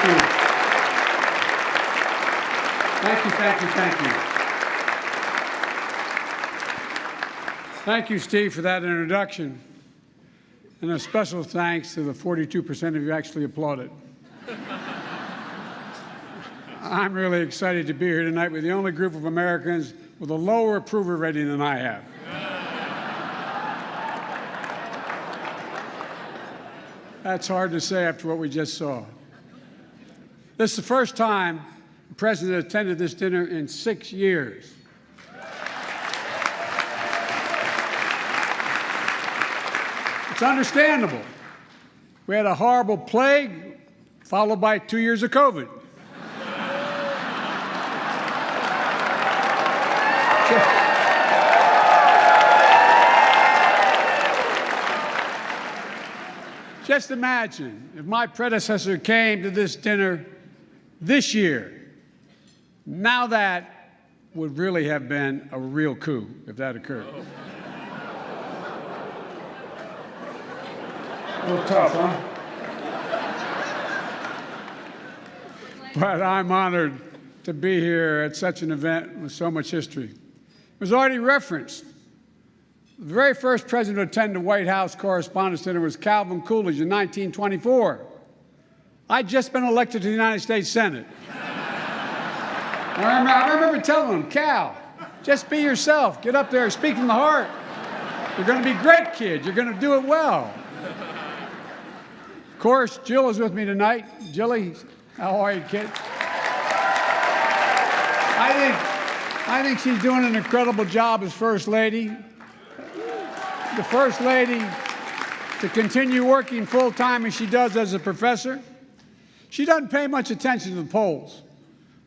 you. Thank you, thank you, thank you. Thank you, Steve, for that introduction. And a special thanks to the 42% of you who actually applauded. I'm really excited to be here tonight with the only group of Americans with a lower approval rating than I have. That's hard to say after what we just saw. This is the first time the President attended this dinner in 6 years. It's understandable. We had a horrible plague, followed by 2 years of COVID. Just imagine if my predecessor came to this dinner this year. Now that would really have been a real coup if that occurred. A little tough, huh? But I'm honored to be here at such an event with so much history. It was already referenced. The very first president to attend the White House Correspondents' Dinner was Calvin Coolidge in 1924. I'd just been elected to the United States Senate. I remember telling him, Cal, just be yourself. Get up there, speak from the heart. You're going to be great, kid. You're going to do it well. Of course, Jill is with me tonight. Jilly, how are you, kid? I think she's doing an incredible job as First Lady. The First Lady to continue working full-time as she does as a professor. She doesn't pay much attention to the polls,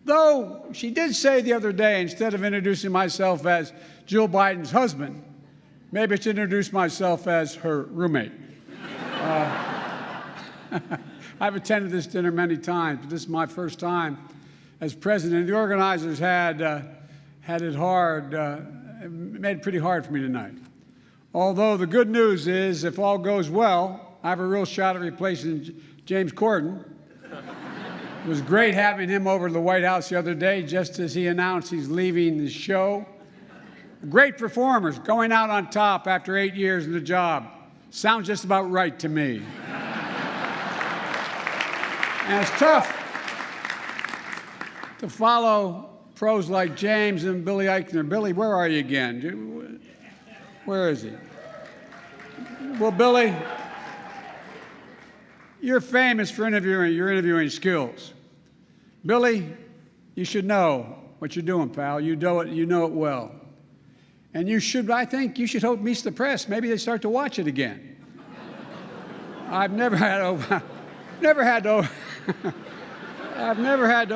though she did say the other day, instead of introducing myself as Jill Biden's husband, maybe I should introduce myself as her roommate. I've attended this dinner many times, but this is my first time as president. The organizers had it hard, made it pretty hard for me tonight. Although the good news is, if all goes well, I have a real shot at replacing James Corden. It was great having him over to the White House the other day, just as he announced he's leaving the show. Great performers, going out on top after 8 years in the job. Sounds just about right to me. And it's tough to follow pros like James and Billy Eichner. Billy, where are you again? Where is he? Well, Billy, you're famous for your interviewing skills. Billy, you should know what you're doing, pal. You know it well. And I think you should hope meets the press. Maybe they start to watch it again. I've never had to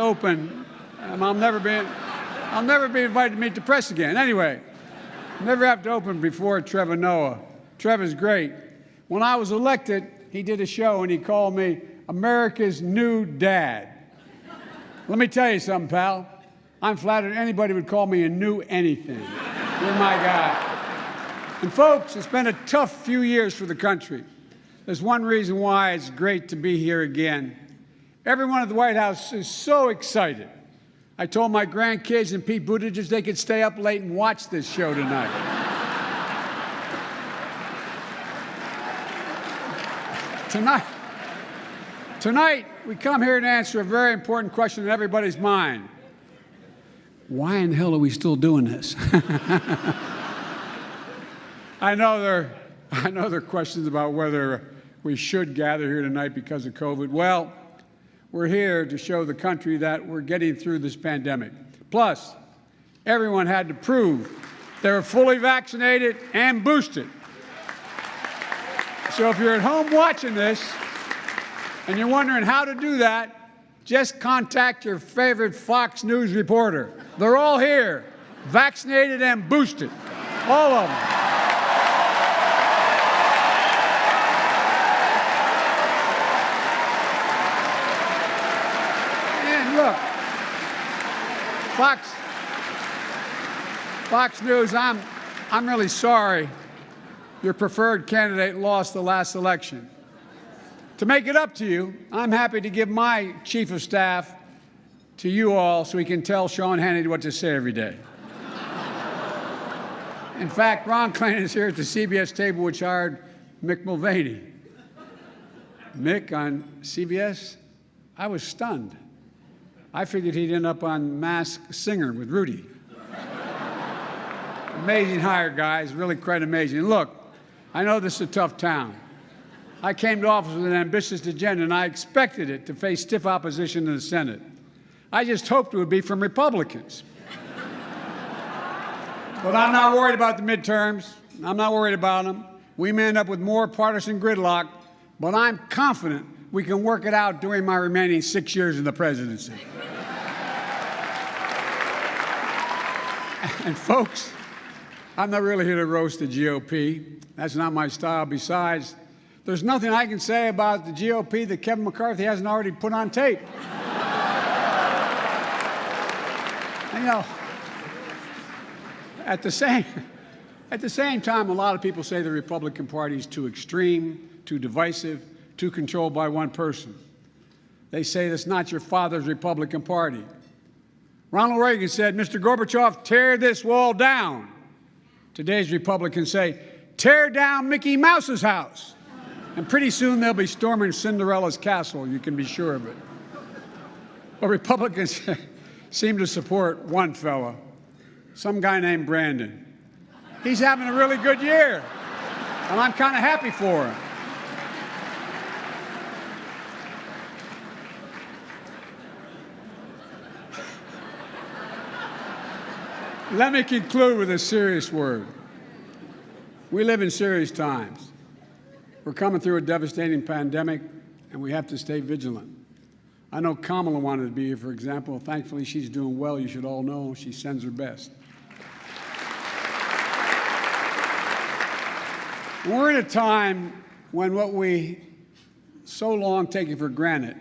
open. I'll never be invited to meet the press again. Anyway, never have to open before Trevor Noah. Trevor's great. When I was elected, he did a show and he called me America's new dad. Let me tell you something, pal. I'm flattered anybody would call me a new anything. You're my guy. And folks, it's been a tough few years for the country. There's one reason why it's great to be here again. Everyone at the White House is so excited. I told my grandkids and Pete Buttigieg they could stay up late and watch this show tonight. Tonight, we come here to answer a very important question in everybody's mind. Why in the hell are we still doing this? I know there are questions about whether we should gather here tonight because of COVID. Well, we're here to show the country that we're getting through this pandemic. Plus, everyone had to prove they were fully vaccinated and boosted. So if you're at home watching this and you're wondering how to do that, just contact your favorite Fox News reporter. They're all here, vaccinated and boosted, all of them. And look, Fox News, I'm really sorry your preferred candidate lost the last election. To make it up to you, I'm happy to give my chief of staff to you all so he can tell Sean Hannity what to say every day. In fact, Ron Klain is here at the CBS table, which hired Mick Mulvaney. Mick on CBS, I was stunned. I figured he'd end up on Masked Singer with Rudy. Amazing hire, guys, really quite amazing. And look, I know this is a tough town. I came to office with an ambitious agenda, and I expected it to face stiff opposition in the Senate. I just hoped it would be from Republicans. But I'm not worried about the midterms. I'm not worried about them. We may end up with more partisan gridlock, but I'm confident we can work it out during my remaining 6 years in the presidency. And folks, I'm not really here to roast the GOP. That's not my style. Besides, there's nothing I can say about the GOP that Kevin McCarthy hasn't already put on tape. You know, at the same time, a lot of people say the Republican Party is too extreme, too divisive, too controlled by one person. They say that's not your father's Republican Party. Ronald Reagan said, Mr. Gorbachev, tear this wall down. Today's Republicans say, tear down Mickey Mouse's house. And pretty soon they'll be storming Cinderella's castle, you can be sure of it. But Republicans seem to support one fella, some guy named Brandon. He's having a really good year, and I'm kind of happy for him. Let me conclude with a serious word. We live in serious times. We're coming through a devastating pandemic, and we have to stay vigilant. I know Kamala wanted to be here, for example. Thankfully, she's doing well. You should all know she sends her best. We're in a time when what we so long taken for granted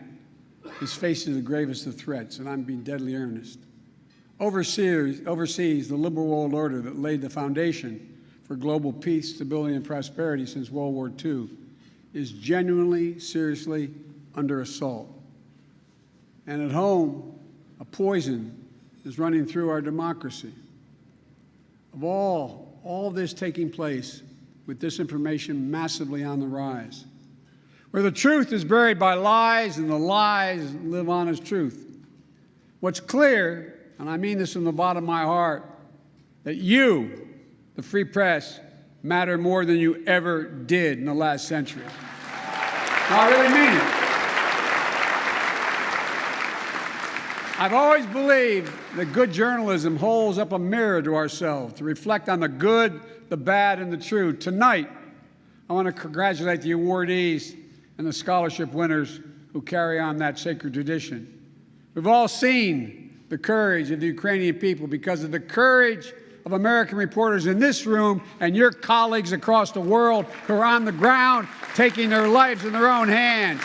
is facing the gravest of threats, and I'm being deadly earnest. Overseas, the liberal world order that laid the foundation for global peace, stability, and prosperity since World War II is genuinely, seriously under assault. And at home, a poison is running through our democracy. Of all this taking place with disinformation massively on the rise, where the truth is buried by lies and the lies live on as truth. What's clear, and I mean this from the bottom of my heart, that you, the free press, matter more than you ever did in the last century. No, I really mean it. I've always believed that good journalism holds up a mirror to ourselves to reflect on the good, the bad, and the true. Tonight, I want to congratulate the awardees and the scholarship winners who carry on that sacred tradition. We've all seen the courage of the Ukrainian people because of the courage of American reporters in this room and your colleagues across the world who are on the ground taking their lives in their own hands.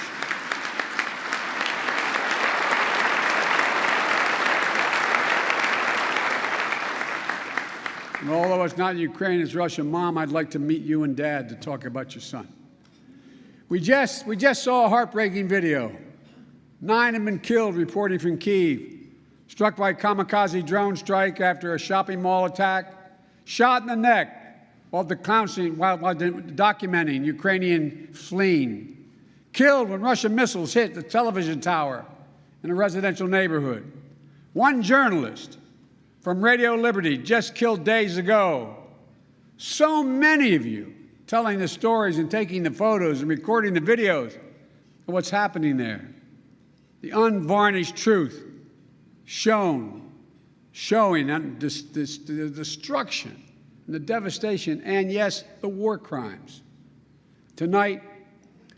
And although it's not Ukraine, it's Russia, Mom, I'd like to meet you and Dad to talk about your son. We just saw a heartbreaking video. 9 have been killed, reporting from Kyiv, struck by a kamikaze drone strike after a shopping mall attack, shot in the neck while documenting Ukrainian fleeing, killed when Russian missiles hit the television tower in a residential neighborhood. One journalist from Radio Liberty just killed days ago. So many of you telling the stories and taking the photos and recording the videos of what's happening there. The unvarnished truth showing the destruction and the devastation and, yes, the war crimes. Tonight,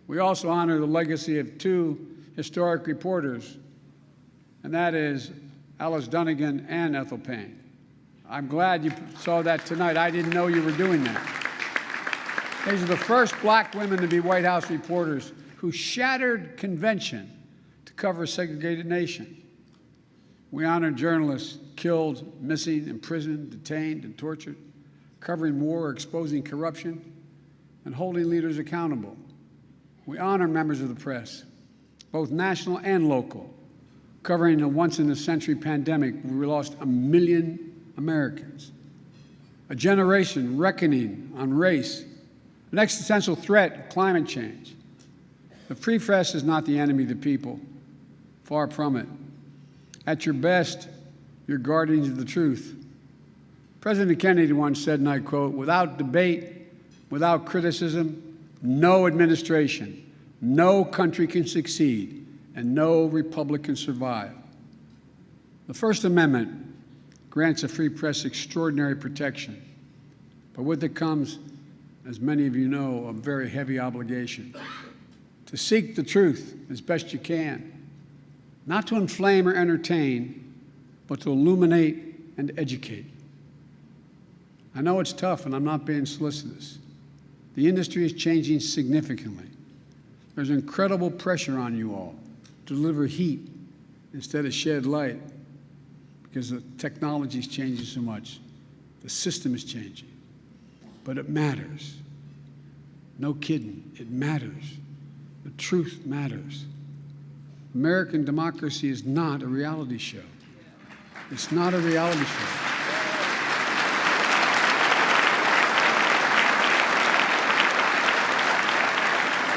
we also honor the legacy of 2 historic reporters, and that is Alice Dunnigan and Ethel Payne. I'm glad you saw that tonight. I didn't know you were doing that. These are the first black women to be White House reporters who shattered convention to cover a segregated nation. We honor journalists killed, missing, imprisoned, detained, and tortured, covering war, exposing corruption, and holding leaders accountable. We honor members of the press, both national and local, covering a once-in-a-century pandemic where we lost 1 million Americans, a generation reckoning on race, an existential threat of climate change. The free press is not the enemy of the people. Far from it. At your best, you're guardians of the truth. President Kennedy once said, and I quote, "Without debate, without criticism, no administration, no country can succeed, and no republic can survive." The First Amendment grants a free press extraordinary protection, but with it comes, as many of you know, a very heavy obligation to seek the truth as best you can, not to inflame or entertain, but to illuminate and educate. I know it's tough, and I'm not being solicitous. The industry is changing significantly. There's incredible pressure on you all to deliver heat instead of shed light because the technology is changing so much. The system is changing. But it matters. No kidding, it matters. The truth matters. American democracy is not a reality show. It's not a reality show.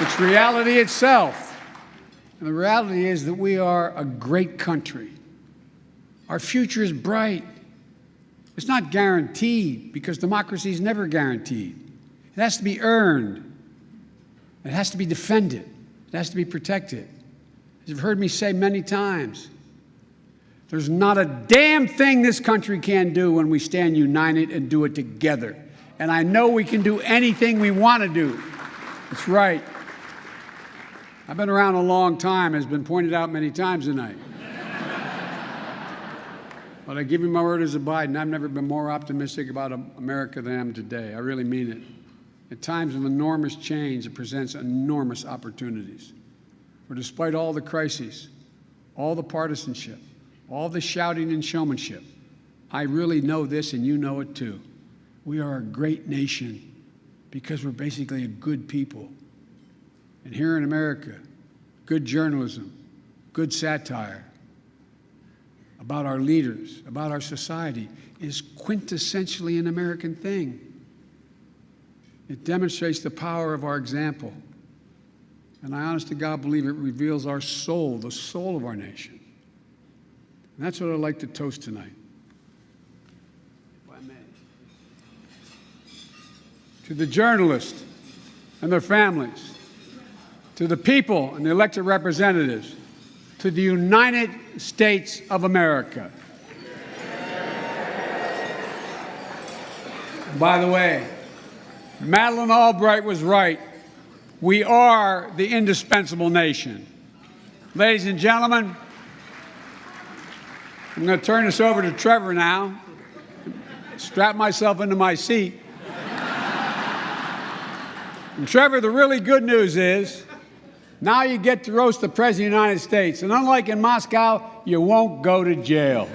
It's reality itself. And the reality is that we are a great country. Our future is bright. It's not guaranteed because democracy is never guaranteed. It has to be earned. It has to be defended. It has to be protected. As you've heard me say many times, there's not a damn thing this country can do when we stand united and do it together. And I know we can do anything we want to do. That's right. I've been around a long time, as has been pointed out many times tonight. But I give you my word as a Biden, I've never been more optimistic about America than I am today. I really mean it. At times of enormous change, it presents enormous opportunities. For despite all the crises, all the partisanship, all the shouting and showmanship, I really know this, and you know it too. We are a great nation because we're basically a good people. And here in America, good journalism, good satire about our leaders, about our society, is quintessentially an American thing. It demonstrates the power of our example. And I honest to God believe it reveals our soul, the soul of our nation. And that's what I'd like to toast tonight. If I may. To the journalists and their families, to the people and the elected representatives, to the United States of America. By the way, Madeleine Albright was right. We are the indispensable nation. Ladies and gentlemen, I'm going to turn this over to Trevor now. Strap myself into my seat. And Trevor, the really good news is, now you get to roast the President of the United States. And unlike in Moscow, you won't go to jail.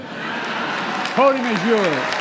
Podium is yours.